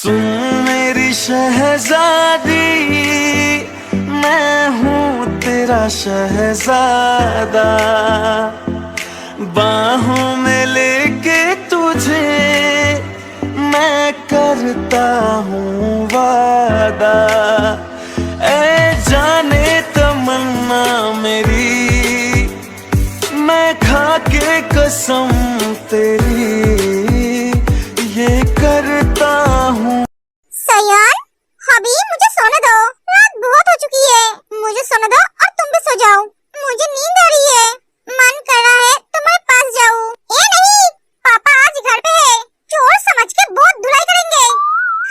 सुन मेरी शहजादी, मैं हूँ तेरा शहजादा। बाहों में लेके तुझे मैं करता हूँ वादा। ऐ जाने तमन्ना मेरी, मैं खा के कसम तेरी ये करता हूँ। सयान, अभी मुझे सोने दो, रात बहुत हो चुकी है। मुझे सोने दो और तुम भी सो जाओ। मुझे नींद आ रही है, मन कर रहा है तुम्हारे पास जाऊं। ये नहीं, पापा आज घर पे है, चोर समझ के बहुत धुलाई करेंगे।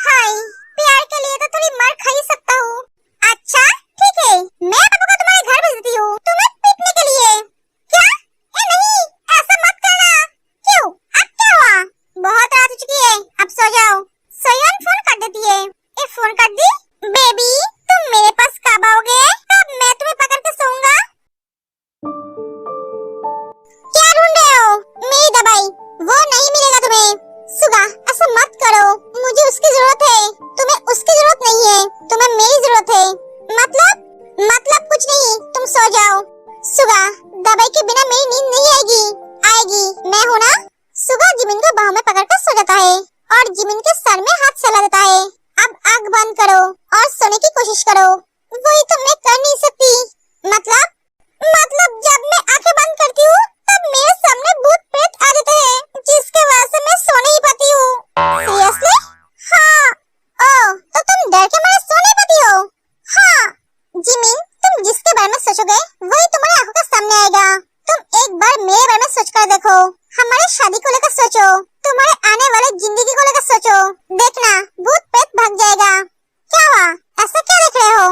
हाय, प्यार के लिए तो थोड़ी मार खा ही सकता हूँ। अच्छा ठीक है, मैं पापा को तुम्हारे घर भेजती हूँ तुम्हें पीटने के लिए। क्या? ये नहीं, ऐसा मत करना। क्यों? अब क्या हुआ? बहुत रात हो चुकी है, अब सो जाओ। सयान फोन कर देती है। ये फोन कर दी। बेबी, तुम मेरे पास कब आओगे? कब मैं तुम्हें पकड़ के सोऊंगा? क्या ढूंढ रहे हो? मेरी दवाई, वो नहीं मिलेगा तुम्हें। सुगा, ऐसा मत करो, मुझे उसकी जरूरत है। तुम्हें उसकी जरूरत नहीं है, तुम्हें मेरी जरूरत है। मतलब कुछ नहीं, तुम सो जाओ। सुगा, दवाई के बिना मेरी नींद नहीं आएगी। आएगी, मैं हूँ ना। सुगा जिमिन को बाहों में पकड़कर सो जाता है और जिमिन के सर में हाथ चला देता है। अब आँख बंद करो और सोने की कोशिश करो। वही तो मैं कर नहीं सकती। मतलब जब मैं आंखें बंद करती हूँ तब मेरे सामने भूत प्रेत आ जाते हैं, जिसके वजह से मैं सो नहीं पाती हूँ। सीरियसली? हाँ। ओह, तो तुम डर के मारे सो नहीं पाती हो? हाँ। जिमिन, तुम जिसके बारे में सोचोगे वही तुम्हारी आंखों के सामने आएगा। तुम एक बार मेरे बारे में सोच कर देखो। हमारी शादी को लेकर सोचो, तुम्हारे आने वाले जिंदगी को लेकर सोचो। देखना, भूत प्रेत भाग जाएगा। क्या हुआ? ऐसा क्या देख रहे हो?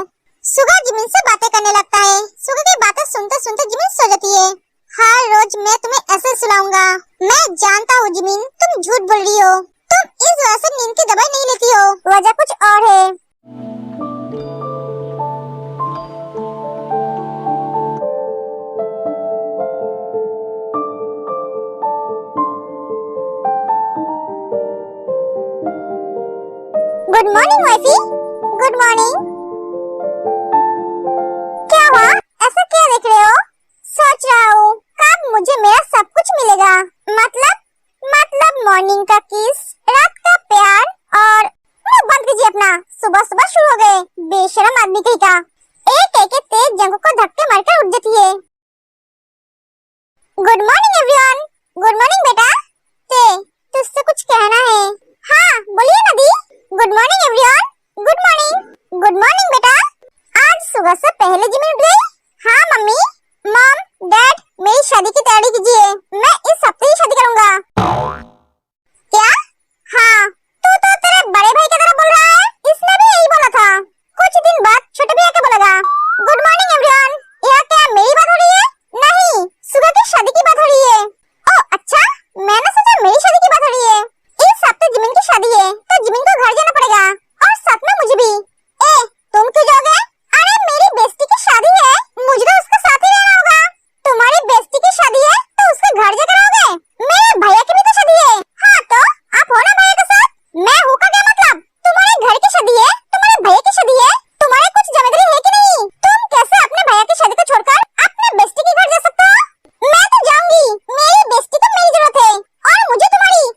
सुगा जिमिन से बातें करने लगता है। सुगा की बातें सुनते सुनते जिमिन सो जाती है। हर रोज मैं तुम्हें ऐसे सुलाऊंगा। मैं जानता हूँ जिमिन, तुम झूठ बोल रही हो। तुम इस वजह से नींद की दवाई नहीं लेती हो, वजह कुछ और है। Good morning wifey. Good morning. क्या हुआ? ऐसा क्या देख रहे हो? सोच रहा हूँ कब मुझे मेरा सब कुछ मिलेगा। मतलब मॉर्निंग का किस, रात का प्यार और मुंह बंद कीजिए अपना। सुबह सुबह शुरू हो गए, बेशरम आदमी कहीं का। एक एक तेज जंगों को धक्के मारकर उठ जाती है। Good morning everyone. Good morning बेटा। तुझसे कुछ कहना है। हाँ बोलिए नदी। Good morning everyone. Good morning. Good morning बेटा। आज सुबह से पहले जिमिन उठ गई? हाँ मम्मी। मॉम, डैड, मेरी शादी की तैयारी कीजिए, मैं इस हफ्ते ही शादी करूंगा। क्या? हाँ, तू तो तेरे बड़े भाई की तरह बोल रहा है। इसने भी यही बोला था। कुछ दिन बाद छोटे भैया के बोलेगा। Good morning everyone. यह क्या मेरी बात हो रही है? नहीं, सुबह की शादी की बात हो रही है। ओह अच्छा, मैंने सोचा मेरी शादी की बात हो रही है। इस हफ्ते जिमिन की शादी है तो जिमिन को घर जाना पड़ेगा और साथ में मुझे भी। तुम क्यों जाओगे? अरे मेरी बेस्टी की शादी है, मुझे तो उसके साथ ही रहना होगा। तुम्हारी बेस्टी की शादी है तो उसके घर जाकर रहोगे? मेरे भैया की भी तो शादी है। हाँ तो आप हो ना भैया के साथ? मैं हूँ का क्या मतलब? तुम्हारे घर की शादी है, तुम्हारे भैया की शादी है, तुम्हारे कुछ जिम्मेदारी है कि नहीं? तुम कैसे अपने भैया की शादी को छोड़कर अपने बेस्टी के घर जा सकते हो? मैं तो जाऊंगी, मेरी बेस्टी को मेरी जरूरत है और मुझे तुम्हारी।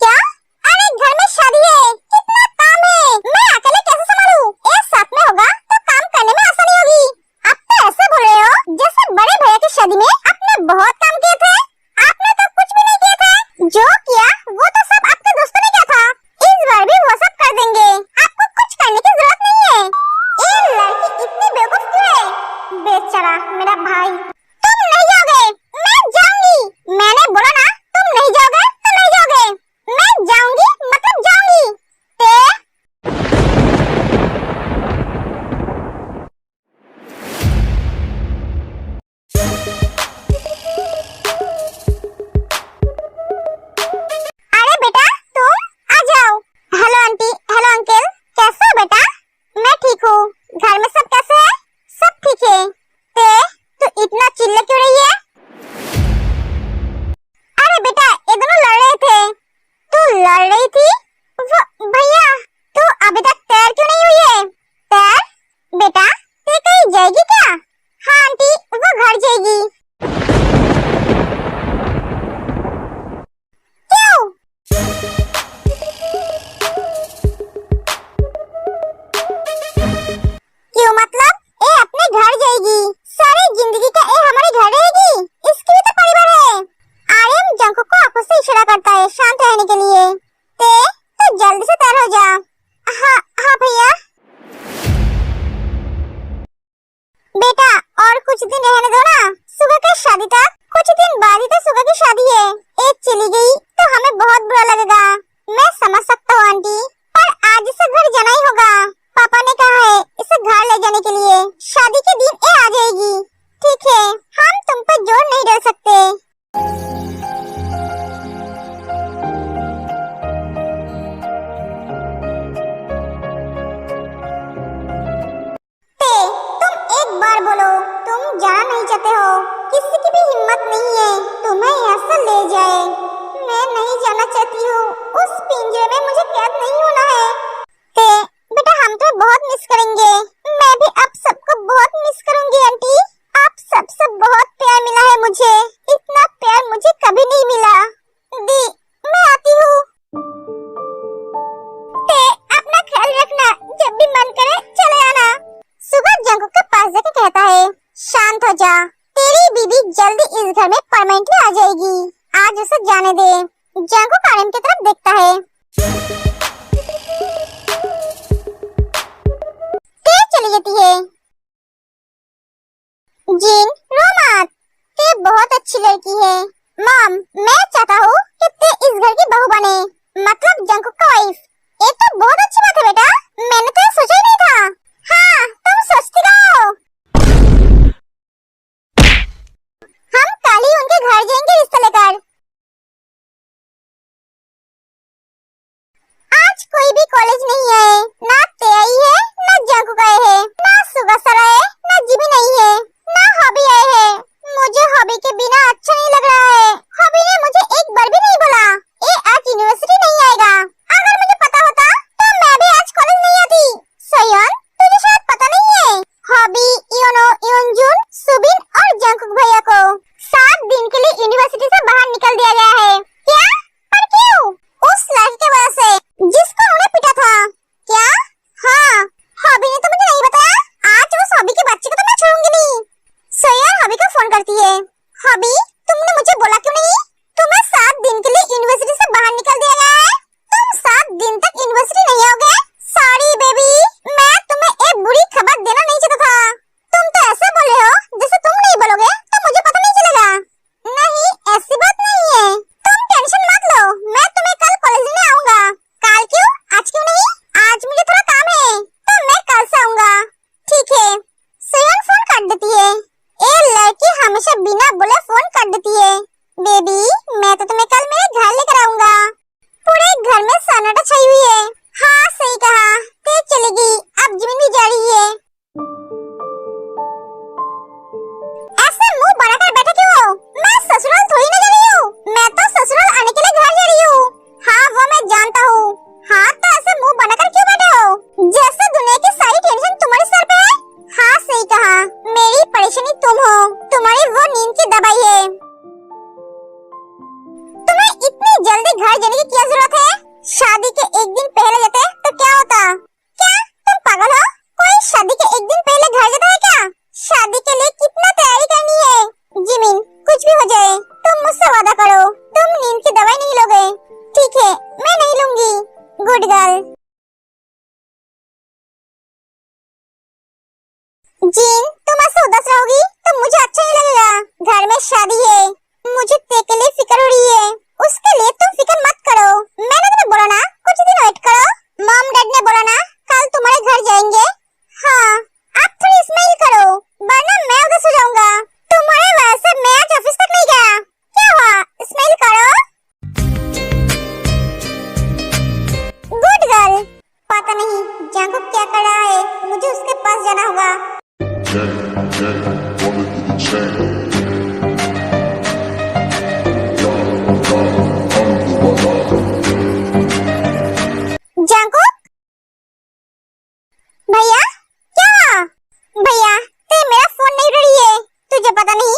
क्या? अरे घर में शादी है, कितना काम है, मैं अकेले कैसे संभालूं? एक साथ में होगा तो काम करने में आसानी होगी। आप तो ऐसे बोल रहे हो जैसे बड़े भैया की शादी में आपने बहुत काम किए थे। आपने तो कुछ भी नहीं किए थे। जो किया वो तो सब आपके दोस्तों ने किया था। इस बार भी वो सब कर देंगे, आपको कुछ करने की जरूरत नहीं है। ये लड़की इतनी बेवकूफ क्यों है? बेचारा मेरा भाई। तुम नहीं जाओगे, मैं जाऊंगी। मैंने बोला ना, तुम नहीं जाओगे तो नहीं जाओगे। मैं जाऊंगी मतलब जाऊंगी। अरे बेटा तुम आ जाओ। हेलो आंटी, हेलो अंकल, कैसे हो बेटा? मैं ठीक हूँ। घर में सब कैसे है? सब ठीक है। तू इतना जाएगी। क्यों? क्यों मतलब? ए अपने घर जाएगी, सारी जिंदगी का ए हमारे घर रहेगी, इसकी भी तो परिवार है। आर्यन जंकुक को आंखों से इशारा करता है शांत रहने के लिए। तो जल्दी से तैयार हो जा। हाँ हाँ भैया। बेटा और कुछ दिन रहने दो ना, सुबह का शादी तक। कुछ दिन बाद ही तो सुबह की शादी है। एक चली गई तो हमें बहुत बुरा लगेगा। मैं समझ सकता हूँ आंटी, पर आज इसे घर जाना ही होगा। पापा ने कहा है इसे घर ले जाने के लिए। शादी के दिन ये आ जाएगी। ठीक है, हम तुम पर जोर नहीं डाल सकते। एक बार बोलो, तुम जाना नहीं चाहते हो। किसी की भी हिम्मत नहीं है तुम्हें यहाँ से ले जाए। मैं नहीं जाना चाहती हूँ, उस पिंजरे में मुझे कैद नहीं होना है। बेटा हम तो बहुत मिस करेंगे। मैं भी आप सबको बहुत मिस करूंगी आंटी। आप सबसे बहुत प्यार मिला है मुझे, इतना प्यार मुझे कभी नहीं मिला। दी मैं आती हूँ। अपना ख्याल रखना, जब भी मन करे चले आना। सुबह जंकुक के पास जाके कहता है शांत हो जा, तेरी बीबी जल्दी इस घर में परमानेंटली आ जाएगी। आज उसे जाने दे। जंकुक आर्यन की तरफ देखता है। ते चली जाती है। जिन रो मत, ते बहुत अच्छी लड़की है। मॉम मैं चाहता हूँ कि ते इस घर की बहू बने, मतलब जंकुक का वाइफ। ये तो बहुत अच्छी बात है बेटा, मैंने तो सोचा ही नहीं था। हाँ तुम सोचती रहो। हम कल ही उनके घर जाएंगे रिश्ता लेकर। आज कोई भी कॉलेज नहीं है, ना ते आई है, ना जंकुक आए है, ना सुगासर आए, ना जिमी नहीं है, ना हॉबी आए है। मुझे हॉबी के बिना अच्छा नहीं लग रहा है। हॉबी ने मुझे एक बार भी नहीं बोला ये आज यूनिवर्सिटी नहीं आएगा। अगर मुझे पता होता तो मैं भी आज कॉलेज नहीं आती। सोयन तुझे शायद पता नहीं है, हॉबी, योनो, योनजुन, सुबिन और जंकुक भैया को 7 दिन के लिए यूनिवर्सिटी से बाहर निकल दिया गया है। क्या? पर क्यों? उस लड़के की वजह से जिसको उन्होंने पीटा था। क्या? हाँ, हॉबी ने तो मुझे नहीं बताया। आज उस हॉबी के बच्चे को तो मैं छोड़ूंगी नहीं। सोयन हॉबी को फोन करती है। हॉबी तुमने मुझे बोला क्यों नहीं? तुम्हें 7 दिन के लिए यूनिवर्सिटी से बाहर निकल दिया गया है। तुम 7 दिन तक यूनिवर्सिटी नहीं आओगे। सॉरी बेबी, मैं तुम्हें एक बुरी खबर देना नहीं चाहता था। तुम तो ऐसे बोले हो जैसे तुम नहीं बोलोगे तो मुझे पता नहीं चलेगा। नहीं ऐसी बात नहीं है, तुम टेंशन मत लो, मैं तुम्हें कल कॉलेज में आऊंगा। कल क्यों? आज क्यों नहीं? आज मुझे थोड़ा काम है तो मैं कल से आऊंगा। ठीक है। सोयन फोन काट देती है। ये लड़की हमेशा बिना बोले फोन काट देती है। बेबी मैं तो तुम्हें कल मेरे घर लेकर आऊंगा। पूरे घर में सन्नाटा छाई हुई है। हाँ सही कहा, ते चलेगी, अब जिमिन भी जा रही है। ऐसे मुंह बनाकर बैठे क्यों हो? मैं ससुराल थोड़ी ना जा रही हूँ, मैं तो ससुराल आने के लिए घर जा रही हूँ। हाँ वो मैं जानता हूँ। हाँ तो ऐसे मुंह बनाकर क्यों बैठे हो, जैसे दुनिया की सारी टेंशन तुम्हारे सर पे है। हाँ सही कहा, मेरी परेशानी तुम हो, तुम्हारी वो नींद की दवाई है। तुम्हें इतनी जल्दी घर जाने की क्या जरूरत है? शादी के एक दिन पहले जाते तो क्या होता? क्या तुम पागल हो? कोई शादी के एक दिन पहले घर जाता है क्या? शादी के लिए कितना तैयारी करनी है। जिमिन कुछ भी हो जाए तुम मुझसे वादा करो, तुम नींद की दवाई नहीं लोगे। ठीक है मैं नहीं लूंगी। Good girl. जिन तुम ऐसे उदास रहोगी तो मुझे अच्छा नहीं लगेगा। घर में शादी है, मुझे ते के लिए फिक्र हो रही है। उसके लिए तुम फिक्र मत करो, मैंने तुम्हें बोला ना कुछ दिन वेट करो। मॉम डैड ने बोला ना कल तुम्हारे घर जाएंगे। हाँ आप थोड़ी स्माइल करो वरना मैं उदास हो जाऊंगा। तुम्हारे वजह से मैं आज ऑफिस तक नहीं गया। क्या हुआ? स्माइल करो। Good girl. पता नहीं जंकुक क्या कर रहा है, मुझे उसके पास जाना होगा। जंकुक भैया, क्या? भैया ते मेरा फोन नहीं उठा रही है, तुझे पता नहीं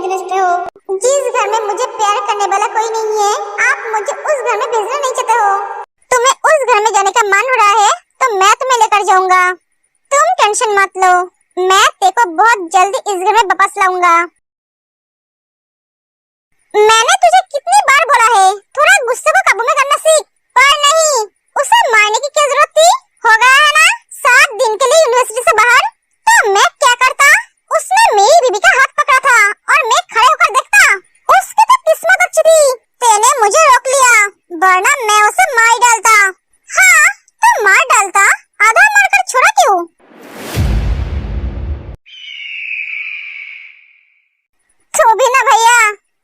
समझते हो? जिस घर में मुझे प्यार करने वाला कोई नहीं है, आप मुझे उस घर में भेजना नहीं चाहते हो। तुम्हें उस घर में जाने का मन हो रहा है तो मैं तुम्हें लेकर जाऊंगा। तुम टेंशन मत लो, मैं तेको बहुत जल्दी इस घर में वापस लाऊंगा। मैंने तुझे कितनी बार बोला है थोड़ा गुस्से को काबू में करना सीख, पर नहीं, उसे मारने की क्या जरूरत थी? हो गया है ना 7 दिन के लिए यूनिवर्सिटी से बाहर, तो मैं क्या करता? उसने मेरी बीबी का हाथ पकड़ा था और मैं खड़े होकर देखता। उसकी तो किस्मत अच्छी थी, तेने मुझे रोक लिया, वरना मैं उसे मार डालता। हाँ, तो मार डालता, आधा मारकर छोड़ा क्यों? तो भी ना भैया,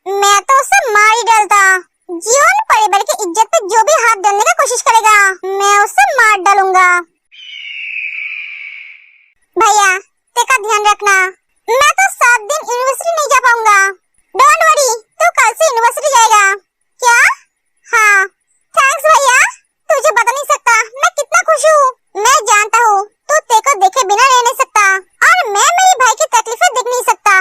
मैं तो उसे मार ही डालता। जीवन परिवार की इज्जत पे जो भी हाथ डालने की कोशिश करेगा, मैं उसे मार डालूंगा। भैया, तेरा ध्यान रखना, मैं तो 7 दिन यूनिवर्सिटी नहीं जा पाऊंगा। डोंट वरी, तू कल से यूनिवर्सिटी जाएगा। क्या? हाँ, थैंक्स भैया, तुझे बता नहीं सकता मैं कितना खुश हूँ। मैं जानता हूँ तू तेको देखे बिना रह नहीं सकता और मैं मेरे भाई की तकलीफें देख नहीं सकता।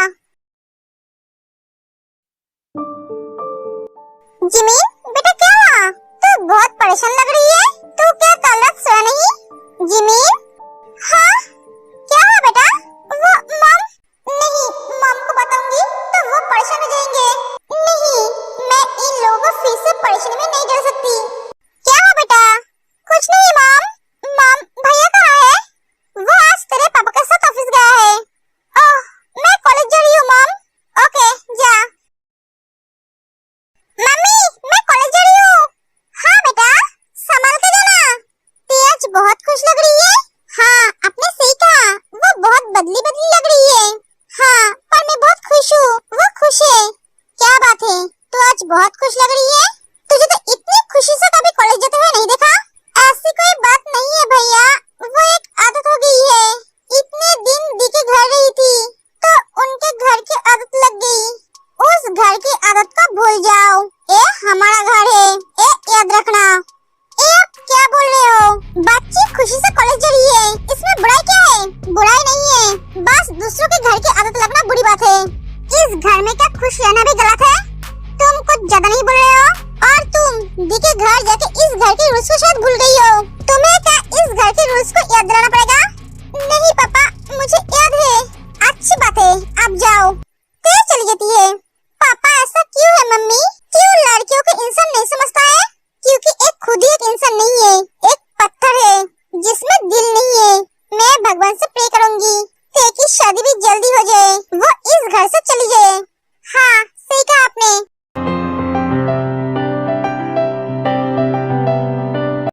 जिमी, बेटा क्या हुआ? तू बहुत परेशान लग रही है। तू क्या कल रात सोया नहीं? जिमी? हाँ, क्या हुआ बेटा? वो मम? नहीं, मम को बताऊंगी तो वो परेशान हो जाएंगे। नहीं, मैं इन लोगों को फिर से परेशानी में नहीं डाल सकती। क्या हुआ बेटा? कुछ नहीं मम। मम, भैया कहाँ है? वो आज तेरे पापा के साथ ऑफिस गया है। ओह, मैं कॉलेज जा रही हूँ मम। ओके, जा। मम्मी, मैं कॉलेज जा रही हूँ। हाँ बेटा, संभाल के जाना। ती आज बहुत खुश लग रही है। हाँ, आपने सही कहा, वो बहुत बदली बदली लग रही है। हाँ, पर मैं बहुत खुश हूँ, वो खुश है। क्या बात है, तू आज बहुत खुश लग रही है। तुझे तो इतनी खुशी से कभी कॉलेज जाते हुए नहीं देखा। ऐसी कोई बात नहीं है भैया, वो एक आदत हो गई है। इतने दिन दी के घर रही थी तो उनके घर की आदत लग गई। उस घर की आदत को भूल जाओ, ये हमारा घर है, ये याद रखना। ये आप क्या बोल रहे हो? बच्ची खुशी से कॉलेज जा रही है, इसमें बुराई क्या है? बुराई नहीं है, बस दूसरों के घर की आदत लगना बुरी बात है। इस घर में क्या खुश रहना भी गलत है? तुम कुछ ज्यादा नहीं बोल रहे हो? और तुम दी के घर जाके इस घर के रूल्स को शायद भूल गई हो। तुम्हें क्या इस घर के रूल्स को याद दिलाना पड़ेगा?